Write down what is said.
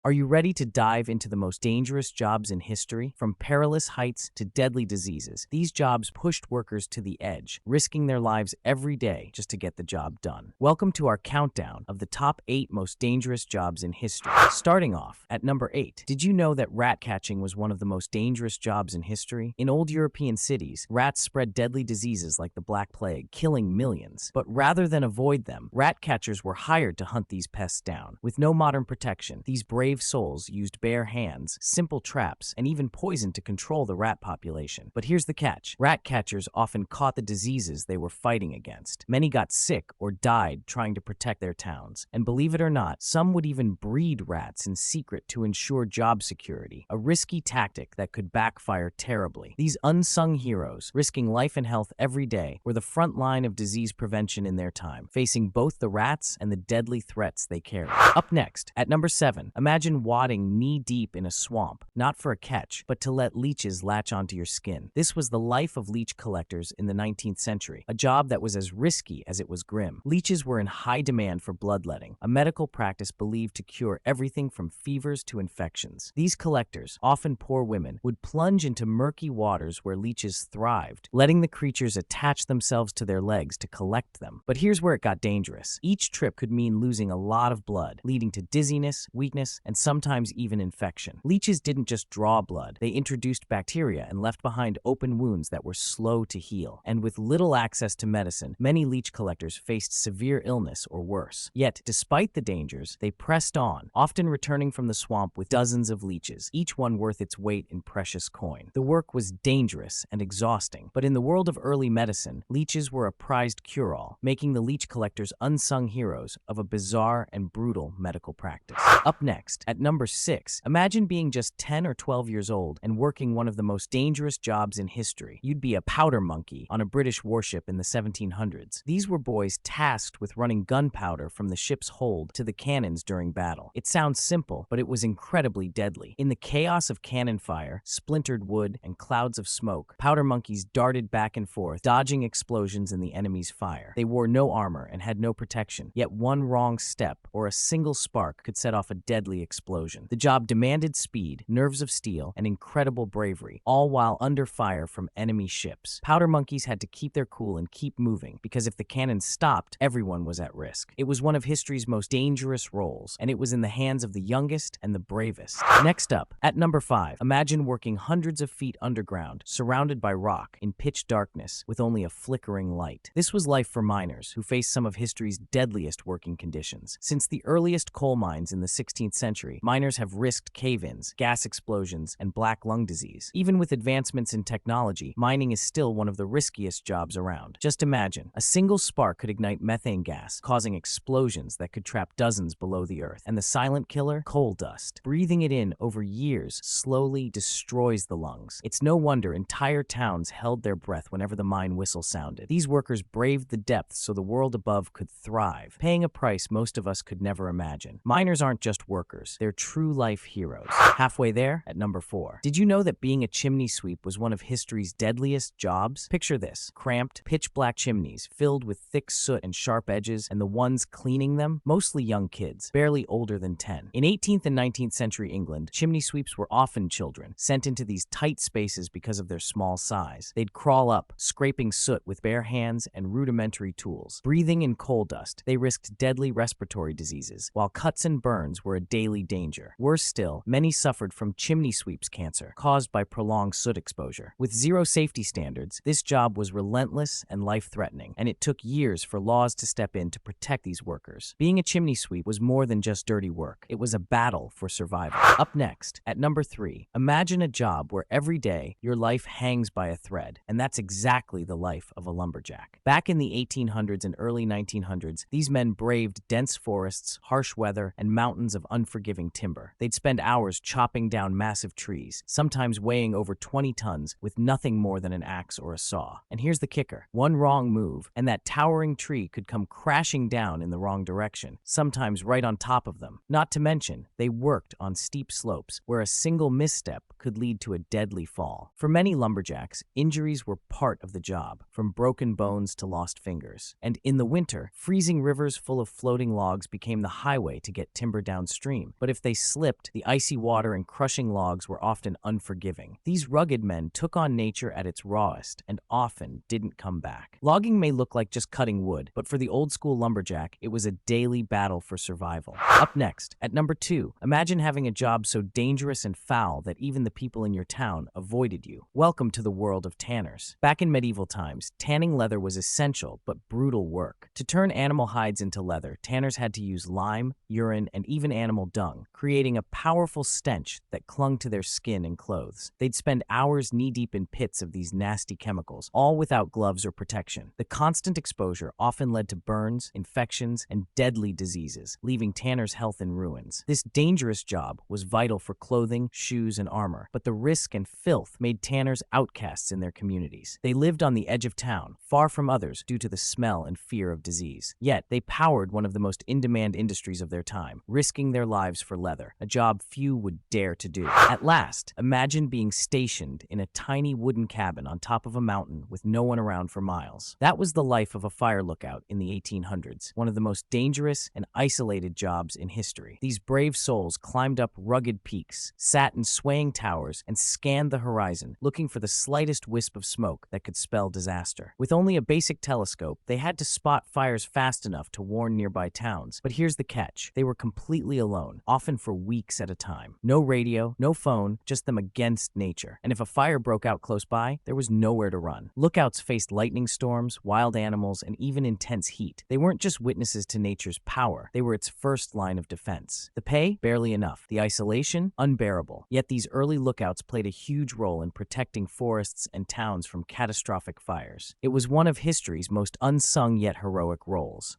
Are you ready to dive into the most dangerous jobs in history? From perilous heights to deadly diseases, these jobs pushed workers to the edge, risking their lives every day just to get the job done. Welcome to our countdown of the top 8 most dangerous jobs in history. Starting off at number 8, did you know that rat catching was one of the most dangerous jobs in history? In old European cities, rats spread deadly diseases like the Black Plague, killing millions. But rather than avoid them, rat catchers were hired to hunt these pests down. With no modern protection, these brave souls used bare hands, simple traps, and even poison to control the rat population. But here's the catch. Rat catchers often caught the diseases they were fighting against. Many got sick or died trying to protect their towns. And believe it or not, some would even breed rats in secret to ensure job security, a risky tactic that could backfire terribly. These unsung heroes, risking life and health every day, were the front line of disease prevention in their time, facing both the rats and the deadly threats they carried. Up next, at number 7, imagine wading knee-deep in a swamp, not for a catch, but to let leeches latch onto your skin. This was the life of leech collectors in the 19th century, a job that was as risky as it was grim. Leeches were in high demand for bloodletting, a medical practice believed to cure everything from fevers to infections. These collectors, often poor women, would plunge into murky waters where leeches thrived, letting the creatures attach themselves to their legs to collect them. But here's where it got dangerous. Each trip could mean losing a lot of blood, leading to dizziness, weakness, and sometimes even infection. Leeches didn't just draw blood, they introduced bacteria and left behind open wounds that were slow to heal. And with little access to medicine, many leech collectors faced severe illness or worse. Yet, despite the dangers, they pressed on, often returning from the swamp with dozens of leeches, each one worth its weight in precious coin. The work was dangerous and exhausting, but in the world of early medicine, leeches were a prized cure-all, making the leech collectors unsung heroes of a bizarre and brutal medical practice. Up next, at number 6, imagine being just 10 or 12 years old and working one of the most dangerous jobs in history. You'd be a powder monkey on a British warship in the 1700s. These were boys tasked with running gunpowder from the ship's hold to the cannons during battle. It sounds simple, but it was incredibly deadly. In the chaos of cannon fire, splintered wood, and clouds of smoke, powder monkeys darted back and forth, dodging explosions in the enemy's fire. They wore no armor and had no protection, yet one wrong step or a single spark could set off a deadly explosion. The job demanded speed, nerves of steel, and incredible bravery, all while under fire from enemy ships. Powder monkeys had to keep their cool and keep moving, because if the cannons stopped, everyone was at risk. It was one of history's most dangerous roles, and it was in the hands of the youngest and the bravest. Next up, at number 5, imagine working hundreds of feet underground, surrounded by rock, in pitch darkness, with only a flickering light. This was life for miners, who faced some of history's deadliest working conditions. Since the earliest coal mines in the 16th century, miners have risked cave-ins, gas explosions, and black lung disease. Even with advancements in technology, mining is still one of the riskiest jobs around. Just imagine, a single spark could ignite methane gas, causing explosions that could trap dozens below the earth. And the silent killer? Coal dust. Breathing it in over years slowly destroys the lungs. It's no wonder entire towns held their breath whenever the mine whistle sounded. These workers braved the depths so the world above could thrive, paying a price most of us could never imagine. Miners aren't just workers, they're true-life heroes. Halfway there, at number 4. Did you know that being a chimney sweep was one of history's deadliest jobs? Picture this: cramped, pitch-black chimneys filled with thick soot and sharp edges, and the ones cleaning them, mostly young kids, barely older than 10. In 18th and 19th century England, chimney sweeps were often children, sent into these tight spaces because of their small size. They'd crawl up, scraping soot with bare hands and rudimentary tools. Breathing in coal dust, they risked deadly respiratory diseases, while cuts and burns were a daily danger. Worse still, many suffered from chimney sweeps cancer, caused by prolonged soot exposure. With zero safety standards, this job was relentless and life-threatening, and it took years for laws to step in to protect these workers. Being a chimney sweep was more than just dirty work. It was a battle for survival. Up next, at number 3, imagine a job where every day your life hangs by a thread, and that's exactly the life of a lumberjack. Back in the 1800s and early 1900s, these men braved dense forests, harsh weather, and mountains of unforgiving timber. They'd spend hours chopping down massive trees, sometimes weighing over 20 tons, with nothing more than an axe or a saw. And here's the kicker: one wrong move, and that towering tree could come crashing down in the wrong direction, sometimes right on top of them. Not to mention, they worked on steep slopes, where a single misstep could lead to a deadly fall. For many lumberjacks, injuries were part of the job, from broken bones to lost fingers. And in the winter, freezing rivers full of floating logs became the highway to get timber downstream. flame, but if they slipped, the icy water and crushing logs were often unforgiving. These rugged men took on nature at its rawest and often didn't come back. Logging may look like just cutting wood, but for the old-school lumberjack, it was a daily battle for survival. Up next, at number 2, imagine having a job so dangerous and foul that even the people in your town avoided you. Welcome to the world of tanners. Back in medieval times, tanning leather was essential but brutal work. To turn animal hides into leather, tanners had to use lime, urine, and even animal dung, creating a powerful stench that clung to their skin and clothes. They'd spend hours knee-deep in pits of these nasty chemicals, all without gloves or protection. The constant exposure often led to burns, infections, and deadly diseases, leaving tanners' health in ruins. This dangerous job was vital for clothing, shoes, and armor, but the risk and filth made tanners outcasts in their communities. They lived on the edge of town, far from others due to the smell and fear of disease. Yet, they powered one of the most in-demand industries of their time, risking their lives for leather, a job few would dare to do. At last, imagine being stationed in a tiny wooden cabin on top of a mountain with no one around for miles. That was the life of a fire lookout in the 1800s, one of the most dangerous and isolated jobs in history. These brave souls climbed up rugged peaks, sat in swaying towers, and scanned the horizon, looking for the slightest wisp of smoke that could spell disaster. With only a basic telescope, they had to spot fires fast enough to warn nearby towns. But here's the catch. They were completely alone, often for weeks at a time. No radio, no phone, just them against nature. And if a fire broke out close by, there was nowhere to run. Lookouts faced lightning storms, wild animals, and even intense heat. They weren't just witnesses to nature's power. They were its first line of defense. The pay? Barely enough. The isolation? Unbearable. Yet these early lookouts played a huge role in protecting forests and towns from catastrophic fires. It was one of history's most unsung yet heroic roles.